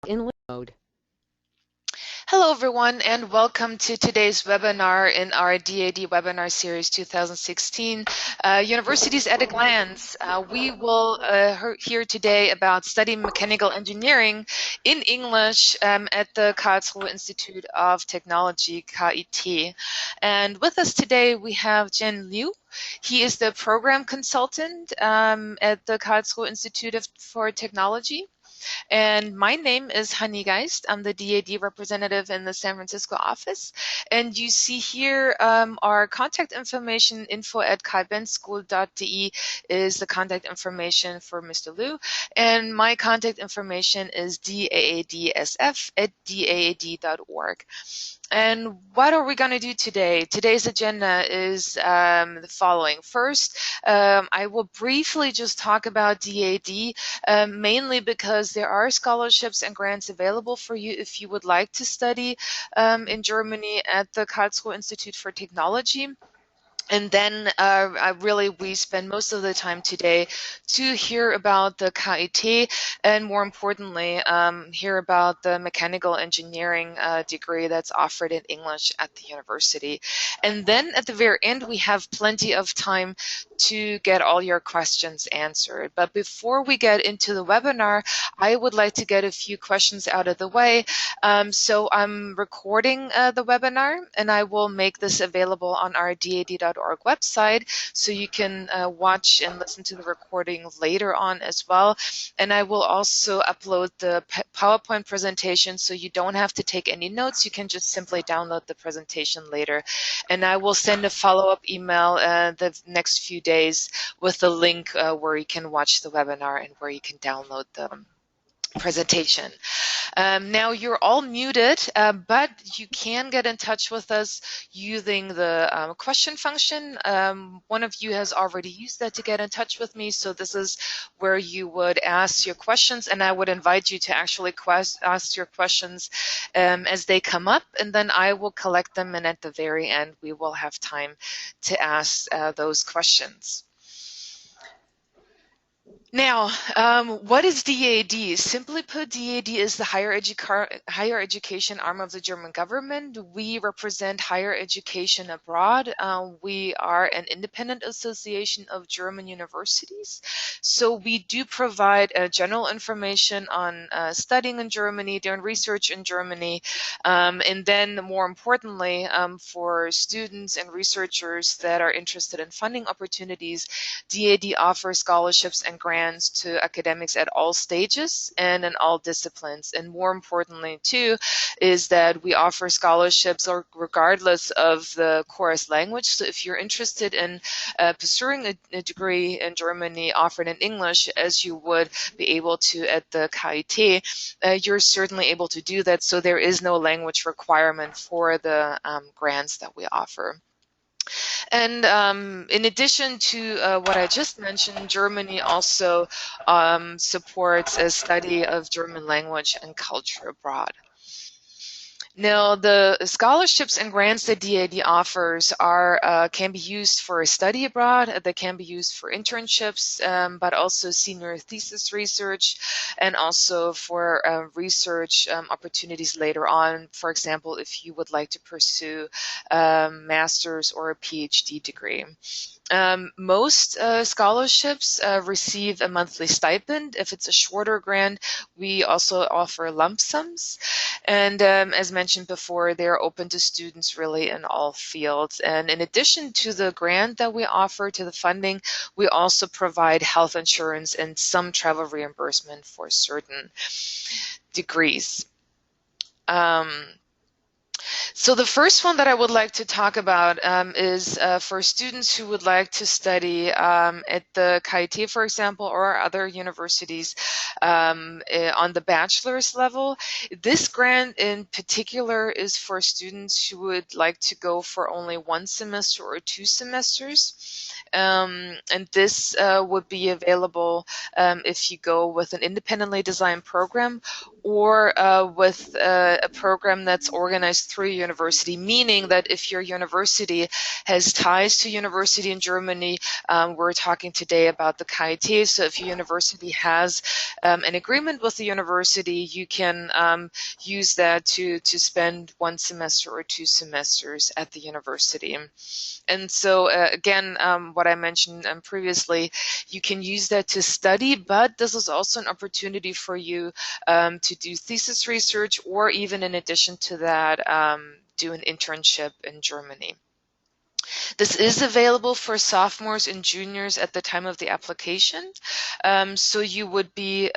in mode. Hello, everyone, and welcome to today's webinar in our DAAD webinar series 2016, Universities at a Glance. We will hear today about studying mechanical engineering in English at the Karlsruhe Institute of Technology, KIT. And with us today, we have Jen Liu. He is the program consultant at the Karlsruhe Institute for Technology. And my name is Honey Geist. I'm the DAD representative in the San Francisco office. And you see here our contact information, info@kaibenschool.de is the contact information for Mr. Liu. And my contact information is daadsf@daad.org. And what are we going to do today? Today's agenda is the following. First, I will briefly just talk about DAD, mainly because there are scholarships and grants available for you if you would like to study in Germany at the Karlsruhe Institute for Technology. And then we spend most of the time today to hear about the KIT and more importantly, hear about the mechanical engineering degree that's offered in English at the university. And then at the very end, we have plenty of time to get all your questions answered. But before we get into the webinar, I would like to get a few questions out of the way. So I'm recording the webinar and I will make this available on our DAD.org website so you can watch and listen to the recording later on as well. And I will also upload the PowerPoint presentation so you don't have to take any notes. You can just simply download the presentation later. And I will send a follow-up email the next few days with the link where you can watch the webinar and where you can download the presentation. Now you're all muted, but you can get in touch with us using the question function. One of you has already used that to get in touch with me, so this is where you would ask your questions, and I would invite you to actually ask your questions as they come up, and then I will collect them, and at the very end we will have time to ask those questions. Now, what is DAAD? Simply put, DAAD is the higher education arm of the German government. We represent higher education abroad. We are an independent association of German universities. So we do provide general information on studying in Germany, doing research in Germany, and then more importantly, for students and researchers that are interested in funding opportunities, DAAD offers scholarships and grants to academics at all stages and in all disciplines. And more importantly, too, is that we offer scholarships regardless of the course language. So if you're interested in pursuing a degree in Germany offered in English, as you would be able to at the KIT, you're certainly able to do that. So there is no language requirement for the grants that we offer. And in addition to what I just mentioned, Germany also supports a study of German language and culture abroad. Now, the scholarships and grants that DAAD offers can be used for study abroad, they can be used for internships, but also senior thesis research, and also for research opportunities later on. For example, if you would like to pursue a master's or a PhD degree. Most scholarships receive a monthly stipend. If it's a shorter grant, we also offer lump sums. And as mentioned before, they're open to students really in all fields. And in addition to the grant that we offer, to the funding, we also provide health insurance and some travel reimbursement for certain degrees. So the first one that I would like to talk about is for students who would like to study at the KIT, for example, or other universities on the bachelor's level. This grant in particular is for students who would like to go for only one semester or 2 semesters. And this would be available if you go with an independently designed program or with a program that's organized through a university, meaning that if your university has ties to university in Germany, we're talking today about the KIT, so if your university has an agreement with the university, you can use that to spend 1 semester or 2 semesters at the university. And so again, what I mentioned previously, you can use that to study, but this is also an opportunity for you to do thesis research, or even in addition to that, do an internship in Germany. This is available for sophomores and juniors at the time of the application. So you would be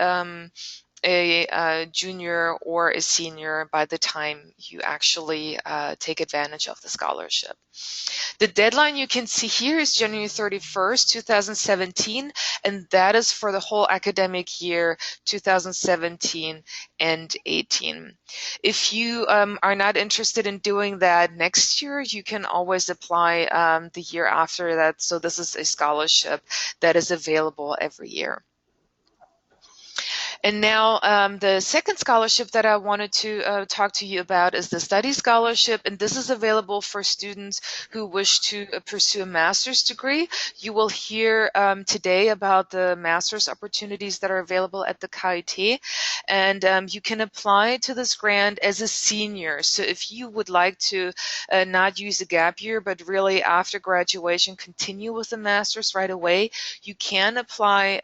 a junior or a senior by the time you actually take advantage of the scholarship. The deadline you can see here is January 31st, 2017, and that is for the whole academic year 2017 and 18. If you are not interested in doing that next year, you can always apply the year after that. So this is a scholarship that is available every year. And now the second scholarship that I wanted to talk to you about is the study scholarship, and this is available for students who wish to pursue a master's degree. You will hear today about the master's opportunities that are available at the KIT, and you can apply to this grant as a senior. So if you would like to not use a gap year, but really after graduation continue with the master's right away, you can apply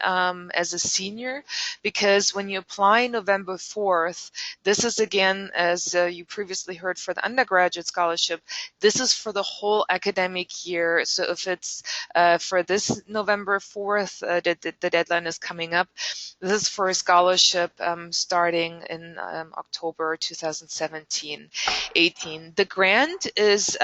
as a senior, because when you apply November 4th, this is again, as you previously heard for the undergraduate scholarship, this is for the whole academic year. So if it's for this November 4th, the deadline is coming up. This is for a scholarship starting in October 2017-18. The grant is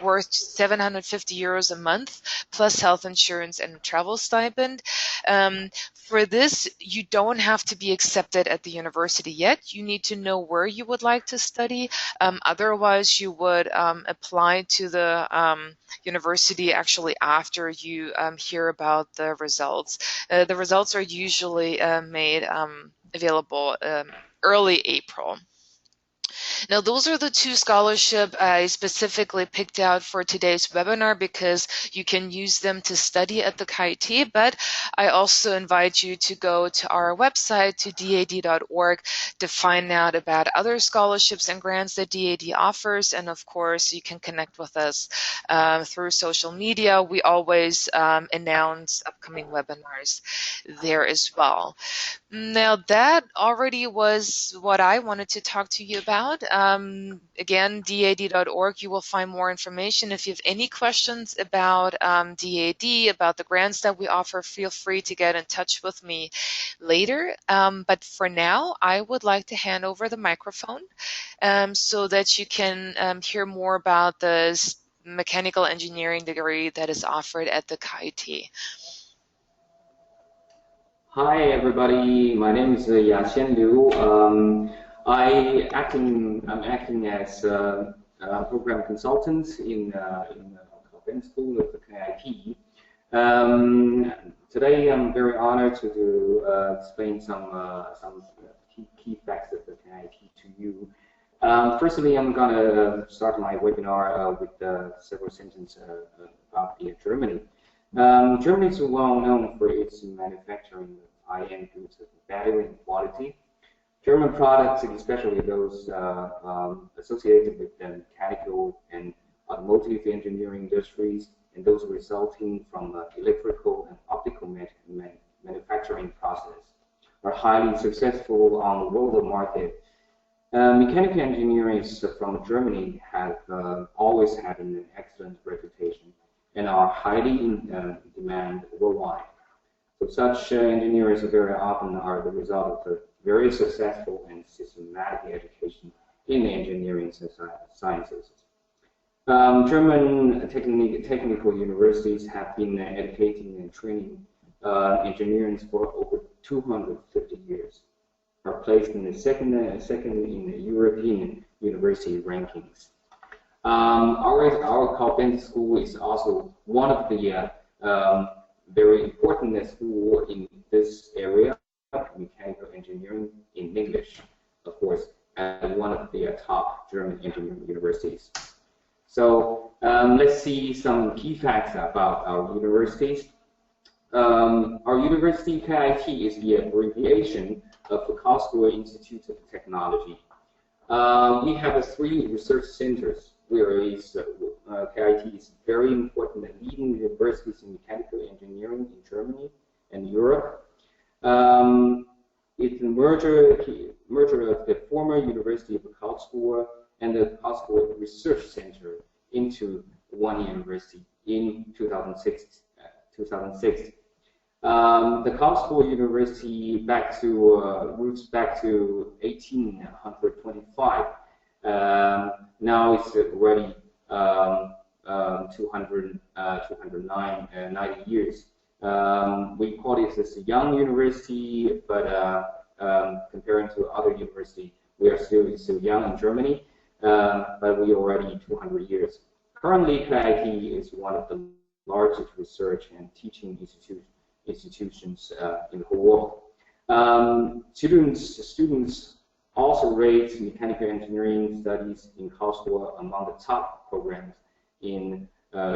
worth 750 euros a month, plus health insurance and travel stipend. For this, you don't have to be accepted at the university yet. You need to know where you would like to study. Otherwise, you would apply to the university actually after you hear about the results. The results are usually made available early April. Now, those are the two scholarships I specifically picked out for today's webinar because you can use them to study at the KIT, but I also invite you to go to our website, to DAAD.org, to find out about other scholarships and grants that DAAD offers, and of course, you can connect with us through social media. We always announce upcoming webinars there as well. Now, that already was what I wanted to talk to you about. Again, DAAD.org, you will find more information. If you have any questions about DAAD, about the grants that we offer, feel free to get in touch with me later. But for now, I would like to hand over the microphone so that you can hear more about the mechanical engineering degree that is offered at the KIT. Hi everybody, my name is Yaxian Liu. I'm acting as a program consultant in the School of the KIT. Today I'm very honored to explain some key facts of the KIT to you. Firstly, I'm going to start my webinar with several sentences about Germany. Germany is well known for its manufacturing of high-end goods of varying quality. German products, especially those associated with the mechanical and automotive engineering industries, and those resulting from electrical and optical manufacturing process, are highly successful on the world market. Mechanical engineering from Germany have always had an excellent reputation and are highly in demand worldwide. So such engineers very often are the result of a very successful and systematic education in the engineering sciences. German technical universities have been educating and training engineers for over 250 years, are placed in the second in the European university rankings. Our Kaufman School is also one of the very important school in this area of mechanical engineering in English. of course, at one of the top German engineering universities. So let's see some key facts about our universities. Our university, KIT, is the abbreviation of the Karlsruhe Institute of Technology. We have 3 research centers, whereas KIT is very important and leading universities in mechanical engineering in Germany and Europe. It's a merger of the former University of Karlsruhe and the Karlsruhe Research Center into one university in 2006. The Karlsruhe University roots back to 1825. Now it's already 290 years. We call it as a young university, but comparing to other universities, we are still young in Germany, but we are already 200 years. Currently, KIT is one of the largest research and teaching institutions in the whole world. Students also rate mechanical engineering studies in Karlsruhe among the top programs in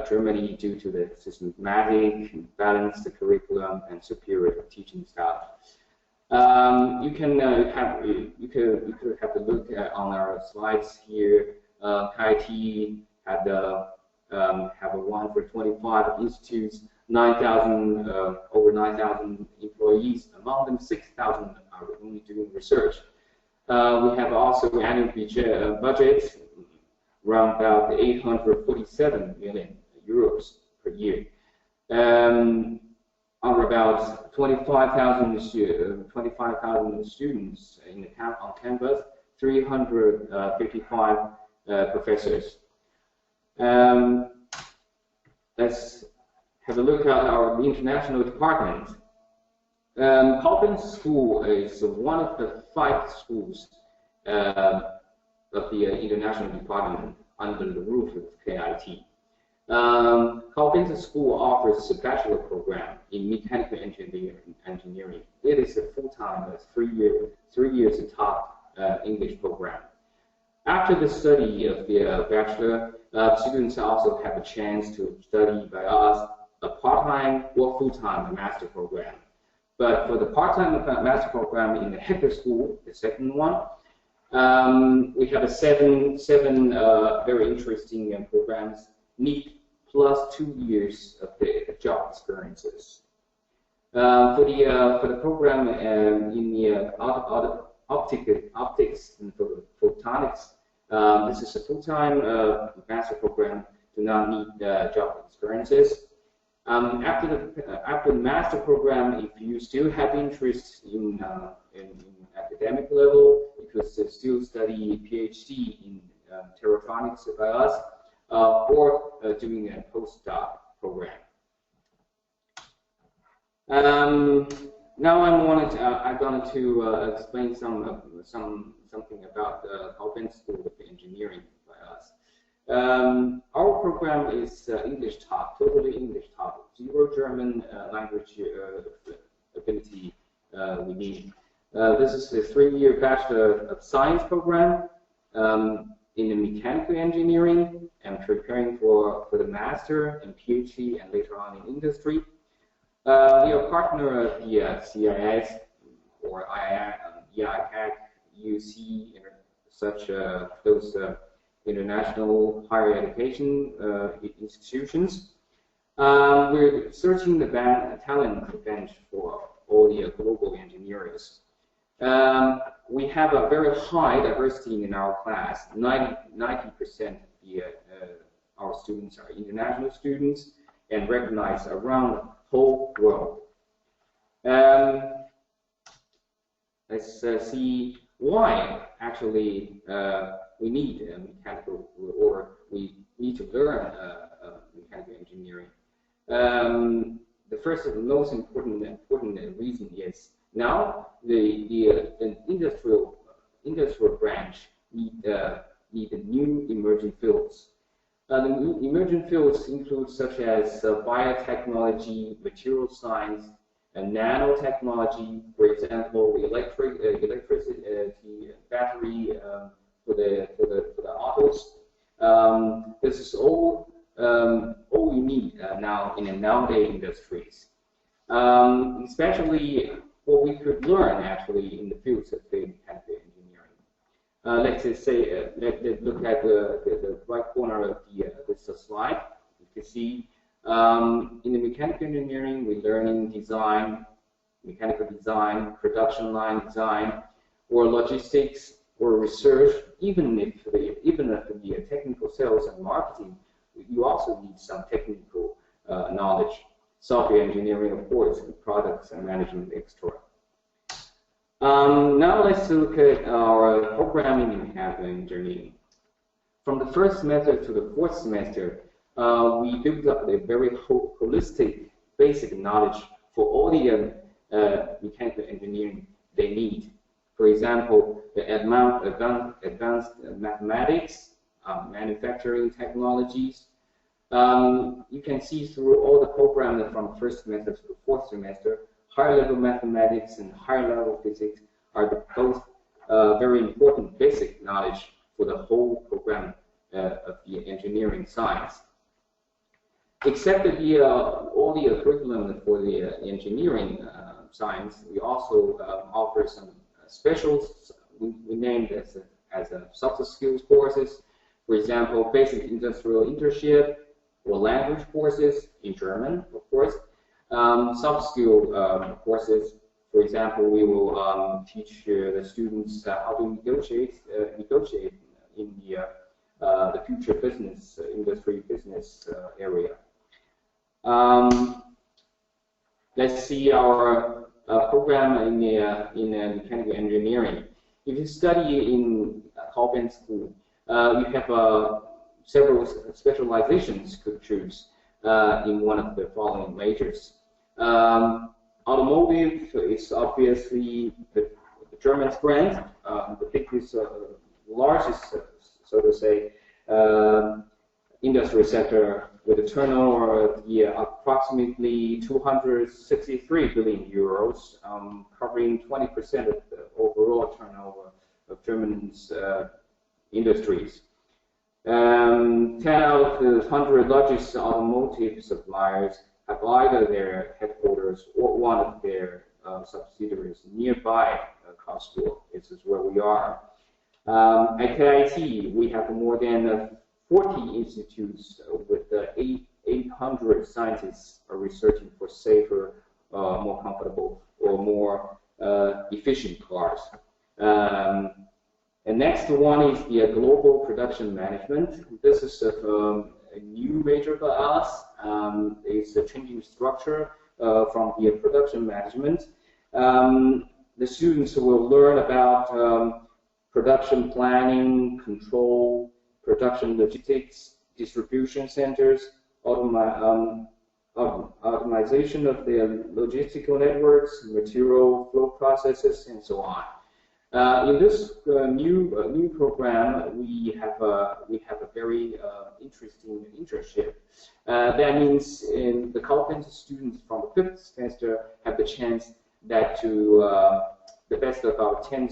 Germany due to the systematic, balanced curriculum and superior teaching style. You could have a look on our slides here. KIT had have a one for 25 institutes, over 9,000 employees. Among them, 6,000 are only doing research. We have also annual budget around about 847 million euros per year. Are about 25,000 students on campus, 355 professors. Let's have a look at our international department. Kaufman School is one of the 5 schools of the international department under the roof of KIT. Kaufman School offers a bachelor program in mechanical engineering. It is a full-time, 3 years top English program. After the study of the bachelor, students also have a chance to study by us a part-time or full-time master program. But for the part-time master program in the Hecker School, the second one, we have seven very interesting programs, need plus 2 years of the job experiences. For the program in the optics and photonics, this is a full-time master program. Do not need job experiences. After the master program, if you still have interest in academic level, you could still study PhD in Terratronics by us, or doing a postdoc program. Now I'm going to explain something about Kaufman School of Engineering by us. Our program is English taught, totally English taught, 0 German language ability we need. This is a 3-year Bachelor of Science program in the mechanical engineering and preparing for the master and PhD and later on in industry. We are partner of the CIS or EICAC, UC, such those international higher education institutions. We're searching the talent bench for all the global engineers. We have a very high diversity in our class. 90% of our students are international students and recognized around the whole world. Let's see why actually we need mechanical, or we need to learn mechanical engineering. The first and most important reason is now the industrial branch need new emerging fields. The emerging fields include such as biotechnology, material science, nanotechnology, for example, electricity, battery for the autos. This is all we need now in the nowadays industries. Especially what we could learn actually in the fields of mechanical engineering. Let's just say, let's look at the right corner of this slide. You can see in the mechanical engineering, we're learning design, mechanical design, production line design, or logistics, or research. Even if the technical sales and marketing, you also need some technical knowledge. Software engineering, of course, and products and management, etc. Now let's look at our programming in mechanical engineering. From the first semester to the fourth semester, we built up a very holistic, basic knowledge for all the mechanical engineering they need. For example, the advanced mathematics, manufacturing technologies. You can see through all the programs from first semester to the fourth semester, higher-level mathematics and higher-level physics are both very important basic knowledge for the whole program of the engineering science. Except all the curriculum for the engineering science, we also offer some specials we named as soft skills courses. For example, basic industrial internship, or language courses in German, of course. Soft skill courses, for example, we will teach the students how to negotiate in the future business industry business area. Let's see our program in mechanical engineering. If you study in Kaobian school, you have several specializations could choose in one of the following majors. Automotive is obviously the German brand, the biggest, largest, so to say, industry sector with a turnover of approximately 263 billion euros, covering 20% of the overall turnover of Germany's industries. 10 out of the 100 largest automotive suppliers have either their headquarters or one of their subsidiaries nearby Karlsruhe. This is where we are. At KIT, we have more than 40 institutes with 800 scientists researching for safer, more comfortable, or more efficient cars. And next one is the global production management. This is a new major for us. It's a changing structure from the production management. The students will learn about production planning, control, production logistics, distribution centers, optimization of the logistical networks, material flow processes, and so on. In this new program, we have a very interesting internship. That means the Kaobian students from the 5th semester have the chance that the best of our 10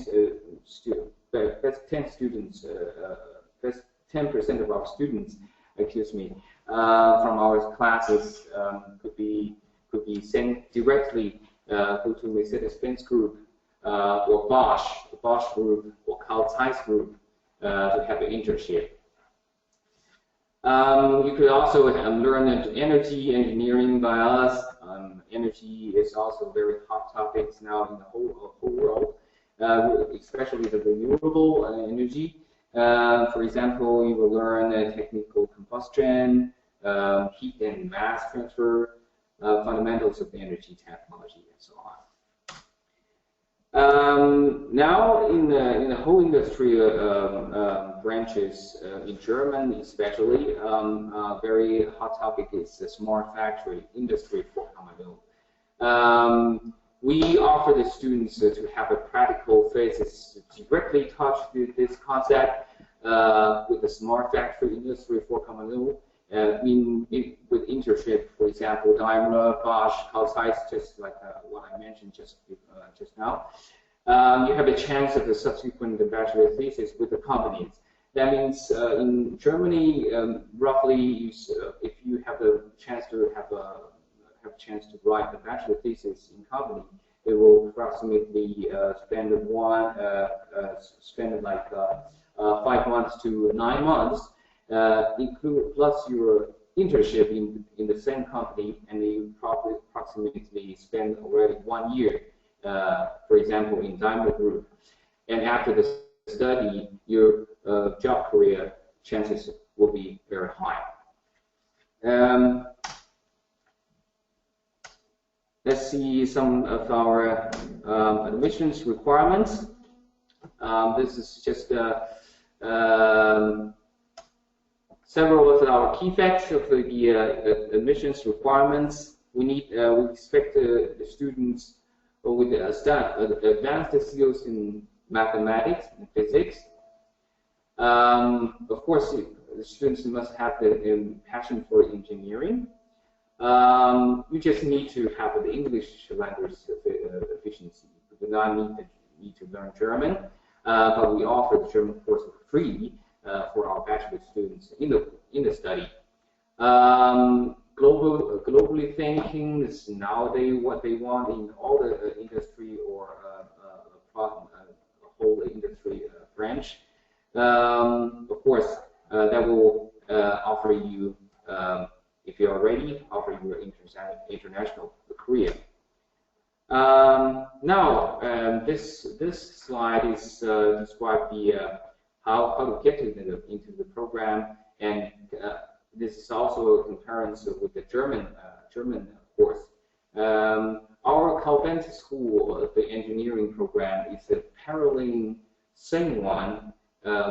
students, best 10% of our students, excuse me, from our classes could be sent directly to Mercedes-Benz Group. Or Bosch, the Bosch Group, or Carl Zeiss Group to have an internship. You could also learn energy engineering by us. Energy is also a very hot topic now in the whole world, especially the renewable energy. For example, you will learn technical combustion, heat and mass transfer, fundamentals of energy technology, and so on. Now, in the whole industry branches, in German especially, very hot topic is the smart factory industry 4.0. We offer the students to have a practical phases to directly touch this concept with the smart factory industry 4.0, with internship, for example, Daimler, Bosch, Carl Zeiss, just like what I mentioned just now. You have a chance of the subsequent bachelor thesis with the companies. That means in Germany, roughly, if you have the chance to have write the bachelor thesis in company, it will approximately spend like 5 months to 9 months, include plus your internship in the same company, and you probably approximately spend already 1 year, for example, in Daimler Group. And after the study, your job career chances will be very high. Let's see some of our admissions requirements. This is just several of our key facts of the admissions requirements. We expect the students with advanced skills in mathematics and physics. Of course, the students must have the passion for engineering. You just need to have the English language efficiency. You do not need to learn German, but we offer the German course for free for our bachelor students in the study. Globally thinking is nowadays what they want in all the industry or whole industry branch. Of course, that will offer you, if you are ready, offer you an international career. Now, this slide is describe how to get into the program, and this is also a comparison with the German course. Our Calvent School, the engineering program, is a parallel same one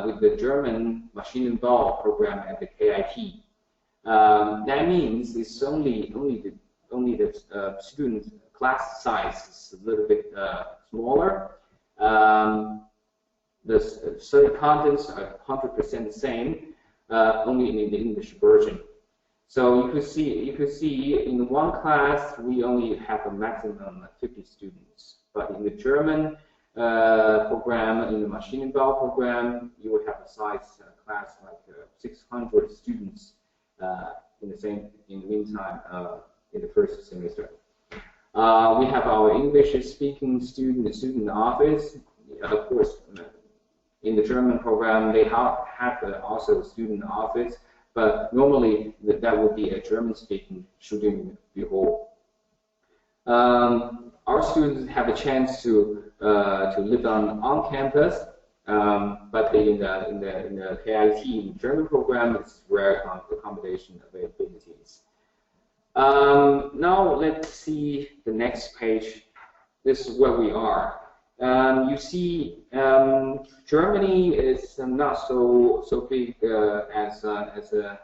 with the German Maschinenbau program at the KIT. That means it's only the student class size is a little bit smaller. The study contents are 100% the same, only in the English version. So you could see in one class we only have a maximum of 50 students, but in the German program, in the Maschinenbau program, you will have a size class like 600 students in the meantime in the first semester. We have our English-speaking student office. Of course, in the German program, they have also a student office, but normally that would be a German-speaking student bureau. Our students have a chance to live on campus, but in the KIT German program, it's rare accommodation availabilities. Now let's see the next page. This is where we are. You see, Germany is not so big as the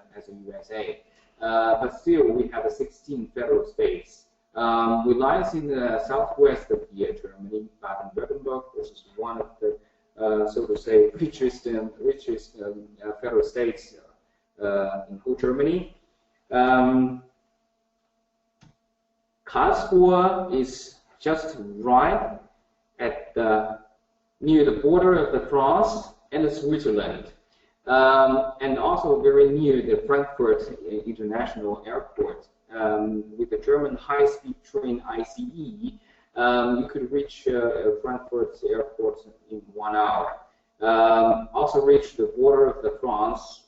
USA, but still we have 16 federal states. We lies in the southwest of Germany, Baden-Württemberg, which is one of the so to say richest federal states in whole Germany. Karlsruhe is just right at near the border of the France and Switzerland, and also very near the Frankfurt International Airport. With the German high-speed train ICE, you could reach Frankfurt Airport in 1 hour. Also reach the border of the France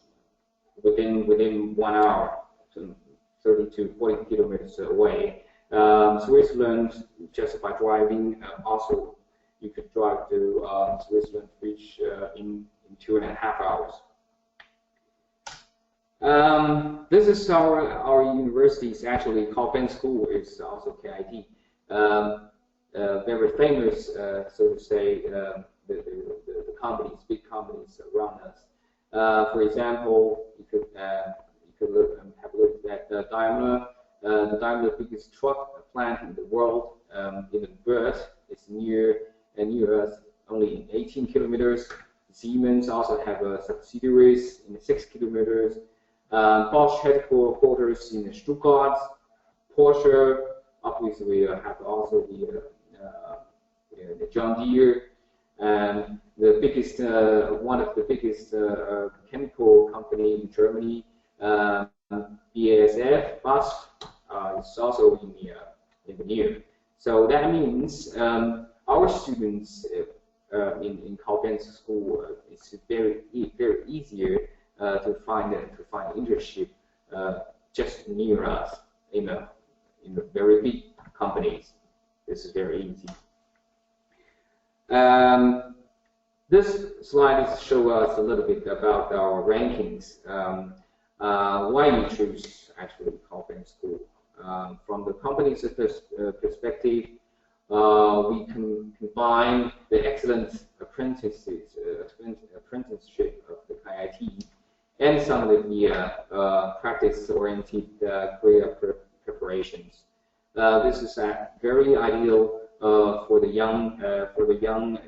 within 1 hour, 30 to 40 kilometers away. Switzerland, just by driving, also you could drive to Switzerland, reach in 2.5 hours. This is our university's actually Calvin School is also KIT. Very famous, so to say, the companies, big companies around us. For example, you could have a look at Daimler. The Daimler biggest truck plant in the world, in the Bird, is near us, only 18 kilometers. Siemens also have subsidiaries in 6 kilometers. Bosch headquarters in Stuttgart, Porsche, obviously we have also the John Deere, and the biggest, one of the biggest chemical company in Germany, BASF, is also in the near. So that means our students in Kaohsiung school, it's very easier to find internship just near us in the very big companies. This is very easy. This slide shows us a little bit about our rankings. Why we choose actually Kaohsiung school. From the company's perspective, we can combine the excellent apprenticeship of the KIT and some of the practice-oriented career preparations. This is very ideal for the young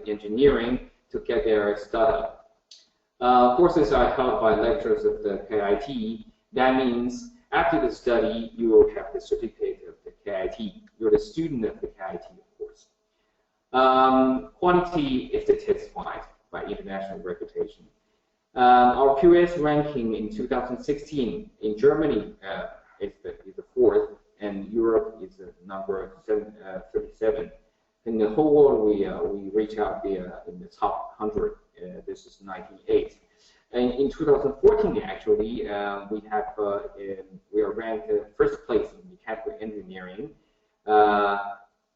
engineering to get their startup. Courses are held by lecturers of the KIT. That means after the study, you will have the certificate of the KIT. You're the student of the KIT, of course. Quality is testified by international reputation. Our QS ranking in 2016 in Germany is the 4th, and Europe is number 37. In the whole world, we reach out in the top 100. This is 98. And in 2014, actually, we are ranked first place in mechanical engineering,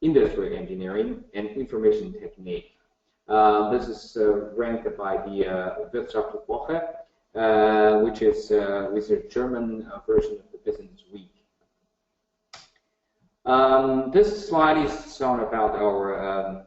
industrial engineering, and information technique. This is ranked by the Wirtschaftswoche, which is a German version of the Business Week. This slide is shown about our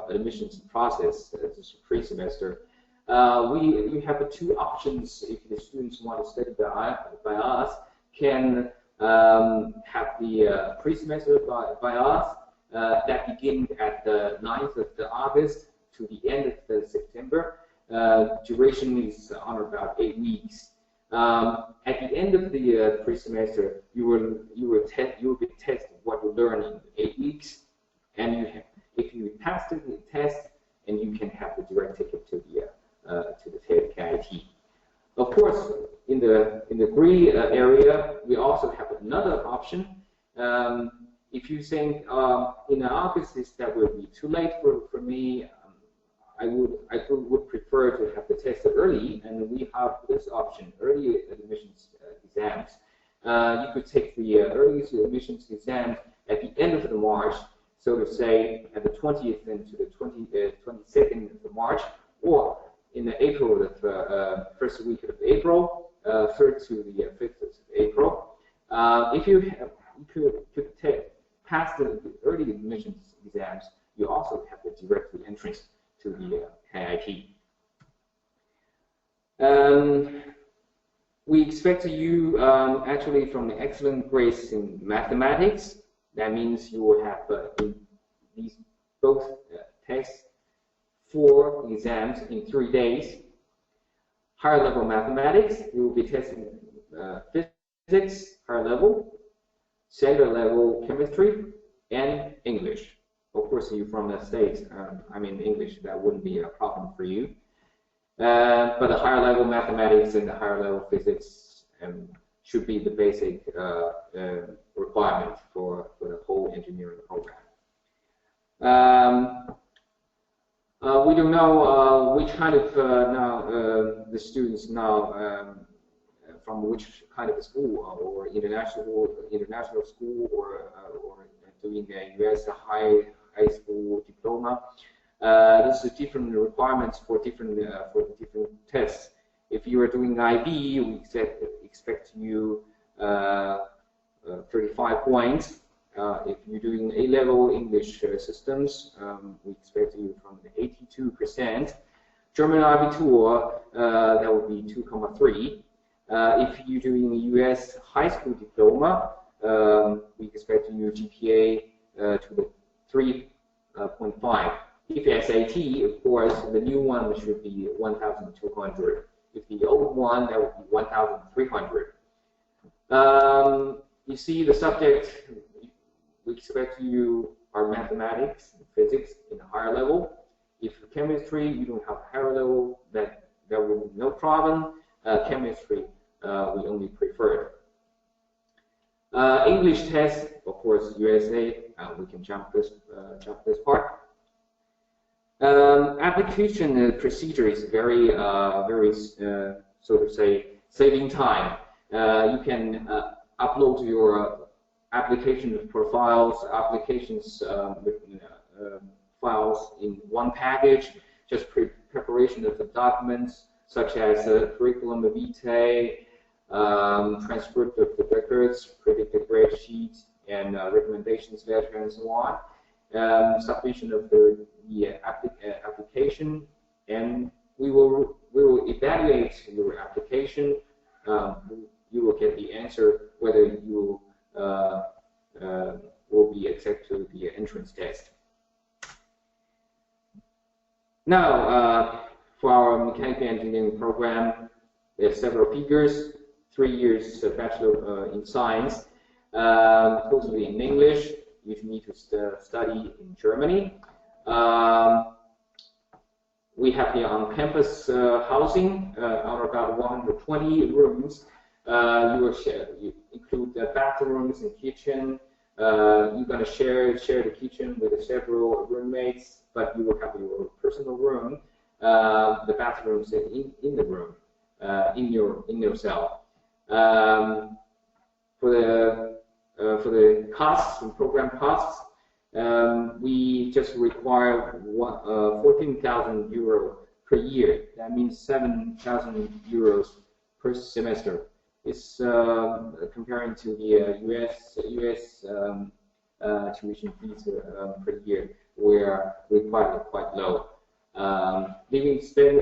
admissions process. This is pre-semester. You have two options if the students want to study by us. Can have the pre-semester by us that begins at the 9th of August to the end of September. Duration is on about 8 weeks. At the end of the pre-semester, you will be tested what you learn in 8 weeks, and if you pass the test, and you can have the direct ticket to the KIT. Of course, in the degree area, we also have another option. If you think in August that will be too late for me, I would prefer to have the test early, and we have this option: early admissions exams. You could take the early admissions exams at the end of March, so to say at the 20th and to the 22nd of March, or in the April, the first week of April, 3rd to the 5th of April. If you could pass the early admissions exams, you also have the direct entrance to the KIT. We expect you actually from the excellent grades in mathematics. That means you will have in these both tests 4 exams in 3 days. Higher level mathematics, you will be testing physics, higher level, secondary level chemistry, and English. Of course, you're from the States. I mean, English, that wouldn't be a problem for you. But the higher level mathematics and the higher level physics should be the basic requirement for the whole engineering program. We don't know which kind of the students now from which kind of school or international school or doing a U.S. high school diploma. This is different requirements for different tests. If you are doing IB, we expect you 35 points. If you're doing A-level English systems, we expect you from 82%. German Abitur, that would be 2,3. If you're doing a U.S. high school diploma, we expect your GPA to the 3.5. If SAT, of course, the new one should be 1,200. If the old one, that would be 1,300. You see, the subject we expect you are mathematics, physics in a higher level. If chemistry you don't have a higher level, that there will be no problem. Chemistry we only prefer. English test, of course, USA. We can jump this part. Application procedure is very, so to say, saving time. You can upload your application profiles, applications with files in one package. Just preparation of the documents, such as curriculum vitae, transcript of the records, predicted grade sheets, and recommendations letter, and so on. Submission of the application, and we will evaluate your application. You will get the answer whether you will be accepted to the entrance test. Now, for our mechanical engineering program, there are several figures. 3 years bachelor in science, totally in English. You need to study in Germany. We have the on-campus housing, about 120 rooms. You include the bathrooms and kitchen. You're going to share the kitchen with several roommates, but you will have your personal room. The bathrooms in the room, in your cell. For the costs and program costs, we just require 14,000 euro per year. That means 7,000 euros per semester. It's comparing to the US tuition fees per year, where quite low. Living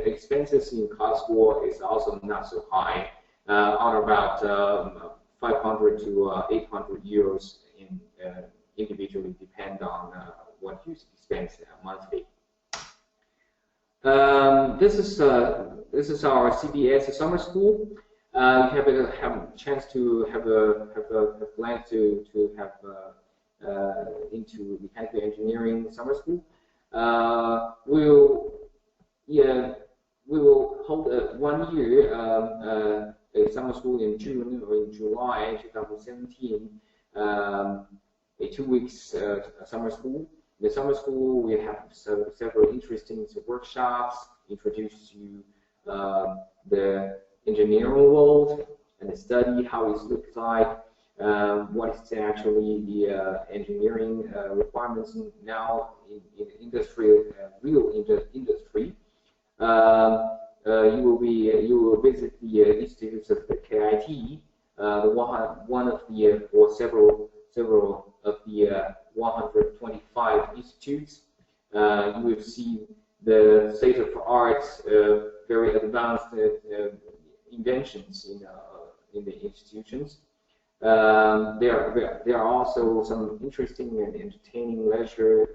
expenses in Karlsruhe is also not so high, on about 500 to 800 euros individually, depend on what you spend monthly. This is our CBS summer school. You have a chance to have a plan to have into mechanical engineering summer school. We will hold 1 year a summer school in June or in July 2017. A 2 weeks summer school. In the summer school, we have several interesting workshops, introduce you the engineering world and study how it looks like, what is actually the engineering requirements now in industry, real industry. You will visit the institutes of the KIT, one of the or several of the 125 institutes. You will see the state of art, very advanced inventions in the institutions. There are also some interesting and entertaining leisure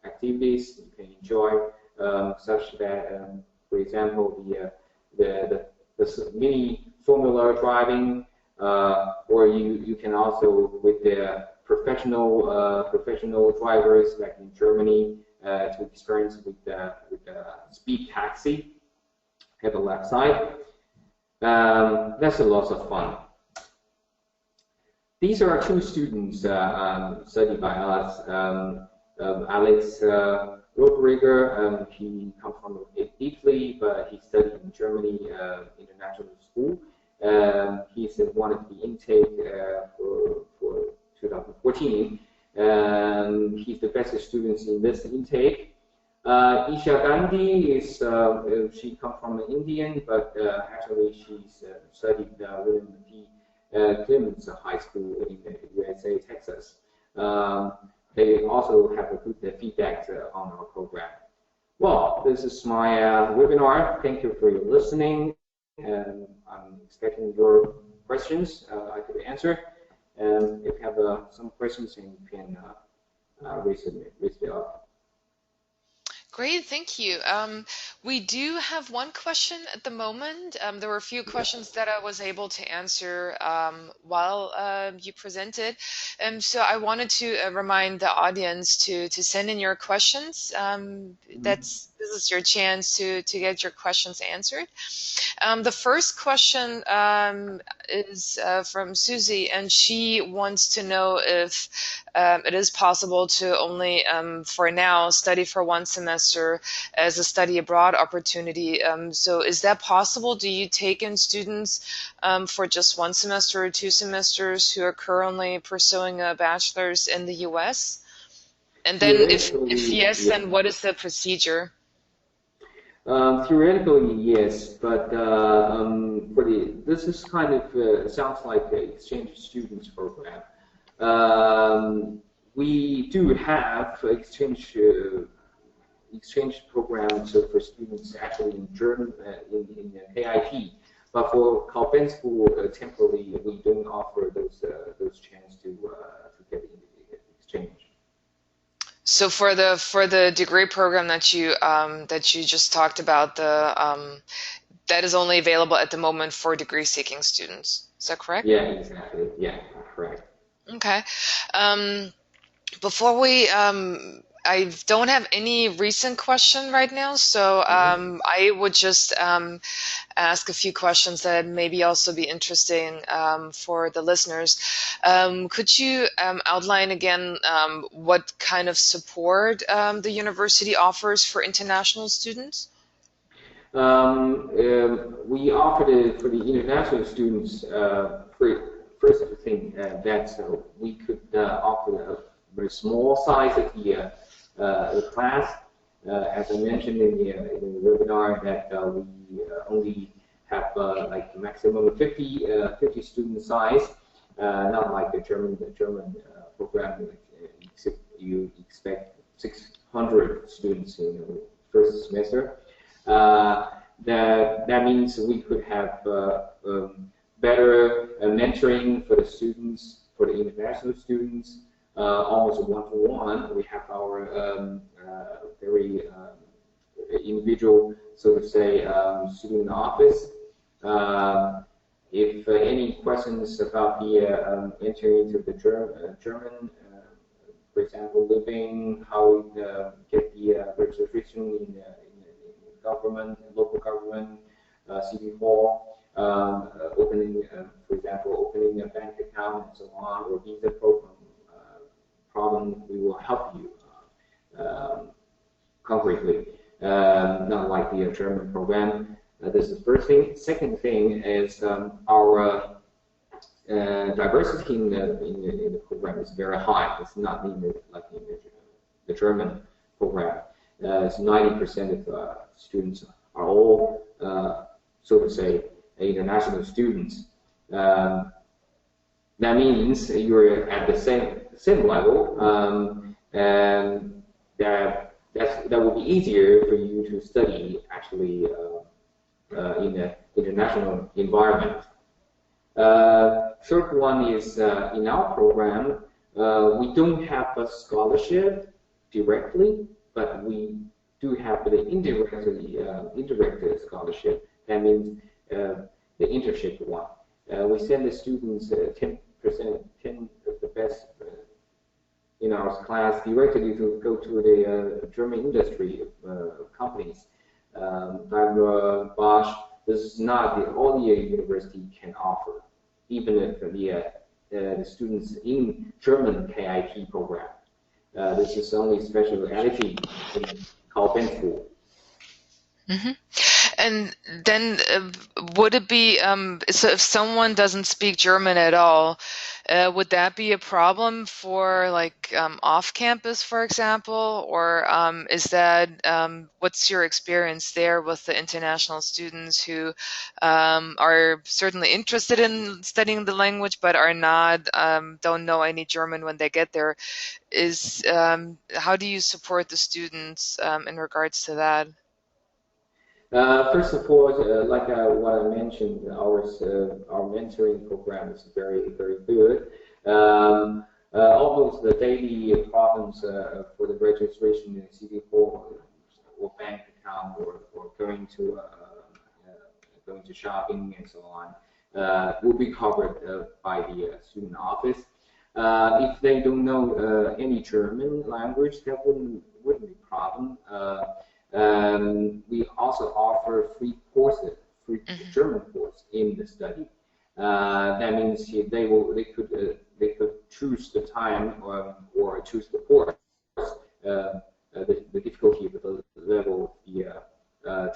activities you can enjoy, such that, for example, the mini formula driving, or you can also with the professional drivers, like in Germany, to experience with the speed taxi. Have a left side. That's a lot of fun. These are 2 students studied by us. Alex Rodriguez, he comes from Italy, but he studied in Germany international school. He's one of the intake for 2014. He's the best student in this intake. Isha Gandhi is she comes from Indian, but actually she's studied William T. Clements High School in the USA, Texas. They also have a good feedback on our program. Well, this is my webinar. Thank you for your listening, and I'm expecting your questions. I could answer. And if you have some questions, you can raise it up. Great, thank you. We do have one question at the moment. There were a few questions that I was able to answer while you presented. So I wanted to remind the audience to send in your questions. This is your chance to get your questions answered. The first question is from Susie, and she wants to know if it is possible to only, for now, study for one semester as a study abroad opportunity. So is that possible? Do you take in students for just one semester or 2 semesters who are currently pursuing a bachelor's in the US? And then if yes, Yeah. then what is the procedure? Theoretically, yes, but this is kind of sounds like an exchange students program. We do have exchange programs for students actually in German in KIT, but for Calvin School temporarily we don't offer those chance to get exchange. So for the degree program that you just talked about, that is only available at the moment for degree seeking students. Is that correct? Yeah, exactly. Yeah, correct. Okay. Before we I don't have any recent question right now, so I would just ask a few questions that maybe also be interesting for the listeners. Could you outline again what kind of support the university offers for international students? We offered for the international students, first thing that we could offer a very small size of the class. As I mentioned in the webinar, that we only have like maximum of 50 student size, not like the German program. You expect 600 students in the first semester. That means we could have better mentoring for the students, for the international students, almost one-to-one. We have our very individual, so to say, student office. If any questions about the entering into the German, for example, living, how get the registration in government, local government, city hall, opening, for example, opening a bank account and so on, or visa problem, we will help you concretely, not like the German program. This is the first thing. Second thing is our diversity in the program is very high. It's not like in the German program. It's 90% of students are all, so to say, international students. That means you're at the same level, and that will be easier for you to study actually in an international environment. Third one is in our program, we don't have a scholarship directly, but we do have the indirect scholarship. That means the internship one. We send the students 10% of the best in our class directly to go to the German industry companies. Daimler, Bosch. This is not all the university can offer, even if the students in German KIT program. This is only specialty in Calvin School. Mm-hmm. And then would it be, so if someone doesn't speak German at all, would that be a problem for like off campus, for example? Or is that, what's your experience there with the international students who are certainly interested in studying the language, but are not, don't know any German when they get there? How do you support the students in regards to that? First of all, like what I mentioned, our mentoring program is very, very good. Almost the daily problems for the registration in City Hall or bank account or going to shopping and so on will be covered by the student office. If they don't know any German language, that wouldn't be a problem. We also offer free courses, free German course in the study. That means they could choose the time or choose the course, the difficulty of the level of the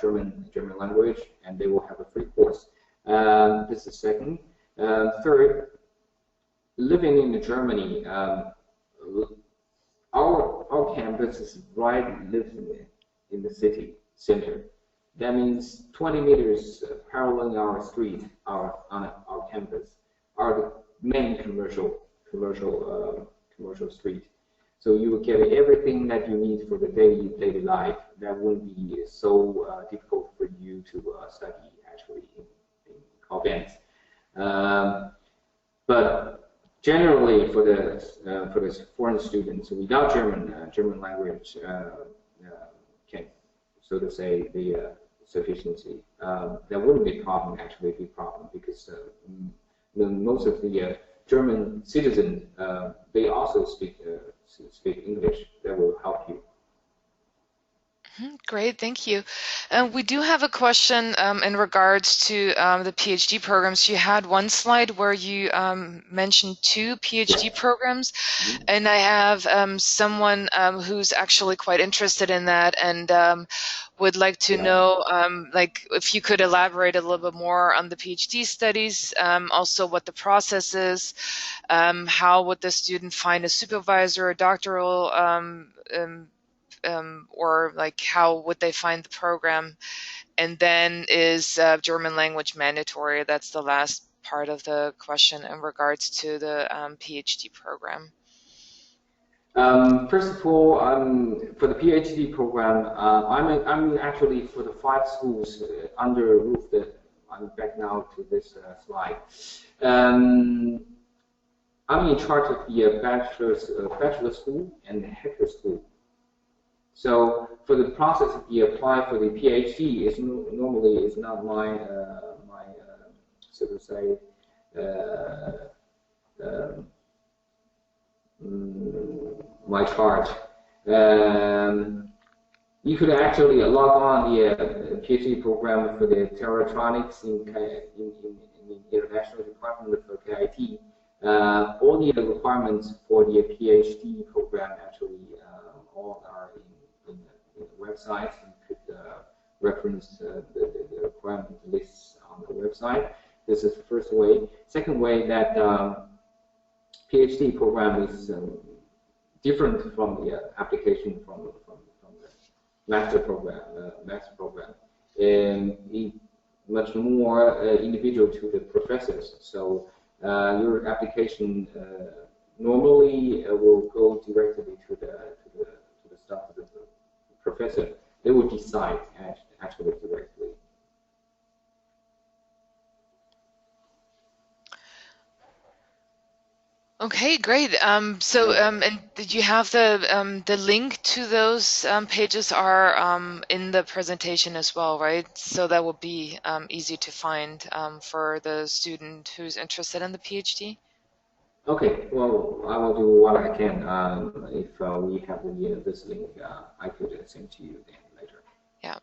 German language, and they will have a free course. This is second. Third, living in Germany, our campus is lives in the city center. That means 20 meters paralleling our street, on our campus, are the main commercial street. So you will get everything that you need for the daily life. That wouldn't be so difficult for you to study actually in Cauvin. But generally, for the foreign students without German language, can, so to say, the sufficiency, that wouldn't be a problem. Actually, be a problem because most of the German citizens they also speak English. That will help you. Great, thank you. We do have a question in regards to the PhD programs. You had one slide where you mentioned 2 PhD programs, and I have someone who's actually quite interested in that and would like to know, like, if you could elaborate a little bit more on the PhD studies, also what the process is, how would the student find a supervisor, a doctoral or like how would they find the program, and then is German language mandatory? That's the last part of the question in regards to the PhD program. First of all, for the PhD program, I'm actually for the 5 schools under a roof that I'm back now to this slide. I'm in charge of the bachelor school and the Hector school. So for the process of the apply for the PhD, normally is not my so to say my charge. You could actually log on the PhD program for the Terratronics in the International Department of KIT. All the requirements for the PhD program actually all are in the website. You could reference the requirement lists on the website. This is the first way. Second way, that PhD program is different from the application from the master program. And much more individual to the professors. So your application normally will go directly to the staff of the professor. They will decide actually directly. Okay, great. And did you have the link to those pages are in the presentation as well, right? So that will be easy to find for the student who's interested in the PhD. Okay, well, I will do what I can. If we have this link, I could send to you then later. Yeah,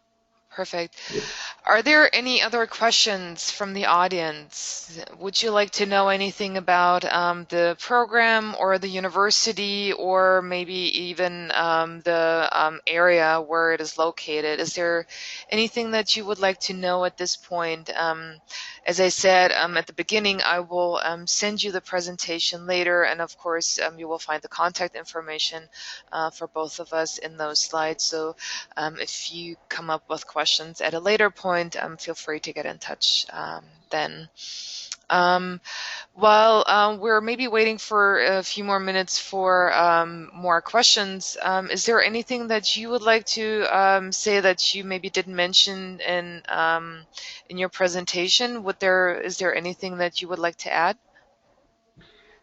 perfect. Yeah. Are there any other questions from the audience? Would you like to know anything about the program or the university, or maybe even the area where it is located? Is there anything that you would like to know at this point? As I said at the beginning, I will send you the presentation later, and of course you will find the contact information for both of us in those slides. So if you come up with questions at a later point, feel free to get in touch then. While we're maybe waiting for a few more minutes for more questions, is there anything that you would like to say that you maybe didn't mention in your presentation? Is there anything that you would like to add?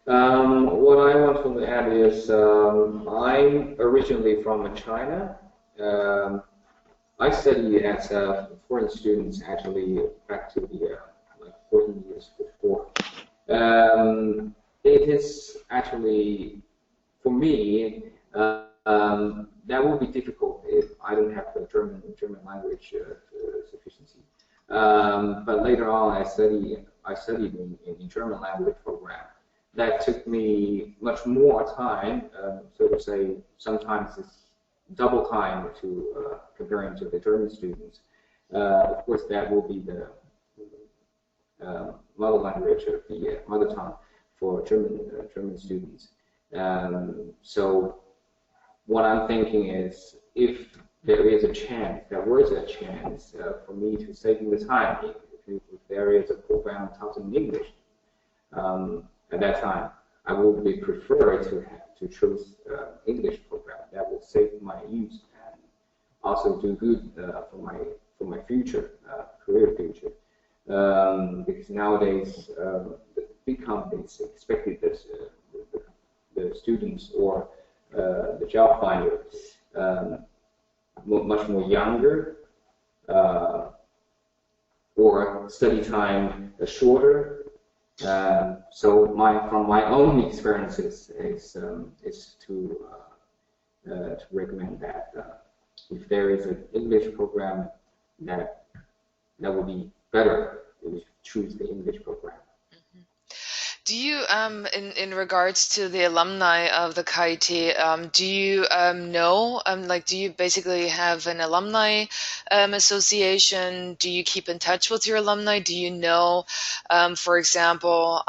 What I want to add is I'm originally from China. I studied as foreign students actually back to the like 14 years before. It is actually, for me, that will be difficult if I don't have the German language sufficiency. But later on, I studied in German language program. That took me much more time, so to say. Sometimes it's double time to comparing to the German students. Of course, that will be the mother language of the mother tongue for German students. So what I'm thinking is, if there was a chance for me to saving the time, if there is a program taught in English at that time, I would be prefer to choose English program. That will save my youth and also do good for my future career future. Because nowadays the big companies expected this, the students or the job finder much more younger, or study time shorter. So from my own experiences is to recommend that if there is an English program that would be better, we should choose the English program. Do you, in regards to the alumni of the KIT, do you know, like, do you basically have an alumni association? Do you keep in touch with your alumni? Do you know, for example,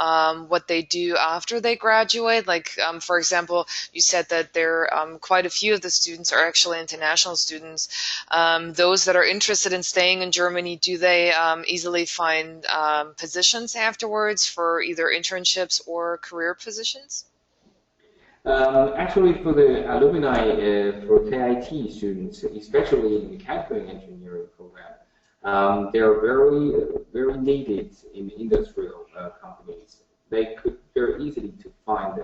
what they do after they graduate? Like, for example, you said that there quite a few of the students are actually international students. Those that are interested in staying in Germany, do they easily find positions afterwards for either internships or career positions? Actually, for the alumni, for KIT students, especially in the chemical engineering program, they are very needed in industrial companies. They could very easily to find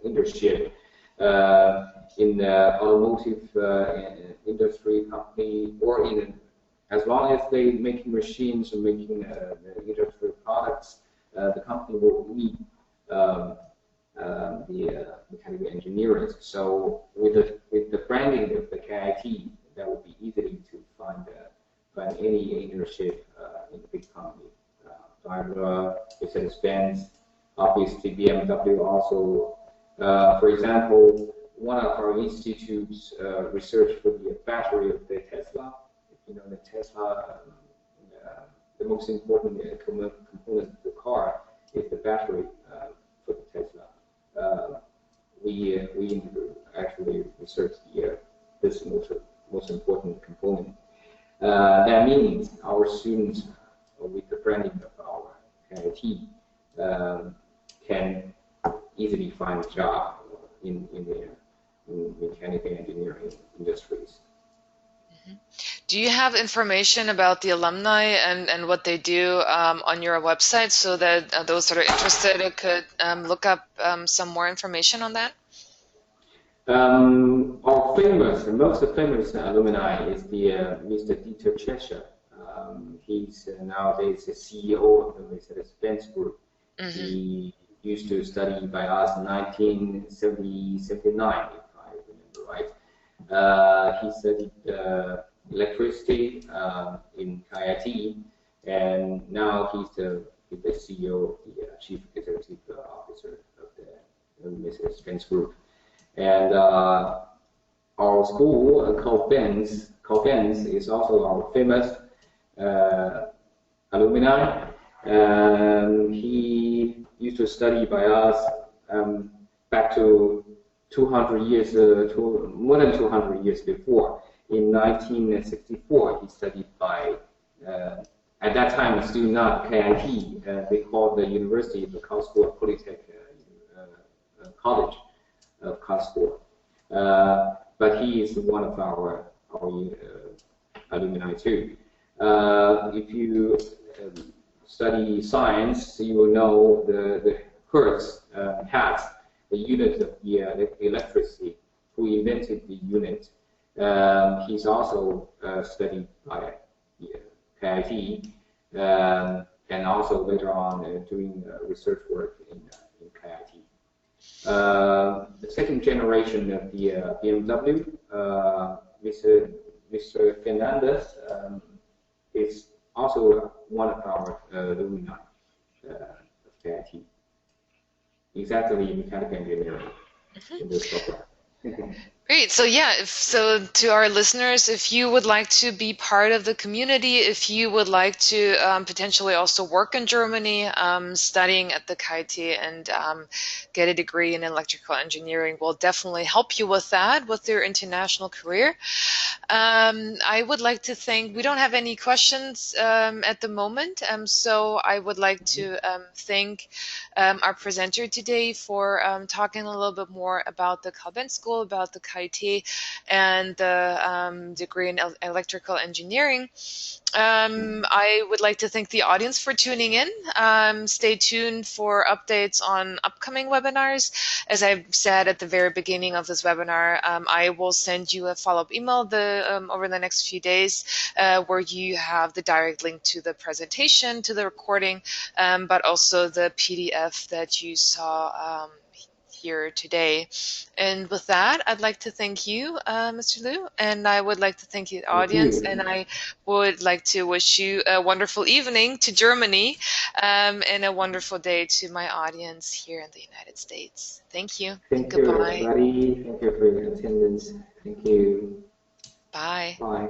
internship in the automotive industry company, or in, as long as they making machines or making the industrial products. The company will need the mechanical engineers. So with the branding of the KIT, that would be easy to find any internship in the big company. Daimler, Mercedes-Benz, obviously BMW also. For example, one of our institutes research for the battery of the Tesla. You know, the Tesla. The most important component of the car is the battery for the Tesla. We actually researched this most important component. That means our students, with the branding of our KIT, can easily find a job in mechanical engineering industries. Do you have information about the alumni and what they do on your website, so that those that are interested could look up some more information on that? Our most famous alumni is the Mr. Dieter Cheshire. He's nowadays the CEO of the Mercedes-Benz Group. Mm-hmm. He used to study by us in 1979, if I remember right. He studied electricity in KIT, and now he's the CEO, the Chief Executive Officer of the Mercedes-Benz Group. And our school called Benz is also our famous alumni. He used to study by us back to 200 years, more than 200 years before. In 1964, he studied by, at that time, still not KIT. They called the University of Karlsruhe Polytech College of Karlsruhe. But he is one of our alumni too. If you study science, you will know the Hertz has the unit of the electricity. Who invented the unit? He's also studied by KIT, and also later on doing research work in KIT. The second generation of the BMW, Mr. Fernandez, is also one of our alumni of KIT. Exactly, mechanical engineering in this program. Great. So yeah, so to our listeners, if you would like to be part of the community, if you would like to potentially also work in Germany, studying at the KIT and get a degree in electrical engineering, will definitely help you with that, with your international career. I would like to thank, we don't have any questions at the moment, so I would like to thank our presenter today for talking a little bit more about the Kalben School, about the KIT, and the degree in electrical engineering. I would like to thank the audience for tuning in. Stay tuned for updates on upcoming webinars. As I've said at the very beginning of this webinar, I will send you a follow-up email over the next few days where you have the direct link to the presentation, to the recording, but also the PDF that you saw here today. And with that, I'd like to thank you, Mr. Liu, and I would like to thank the audience, and I would like to wish you a wonderful evening to Germany, and a wonderful day to my audience here in the United States. Thank you. Thank Goodbye. you, everybody. Thank you for your attendance. Thank you. Bye. Bye.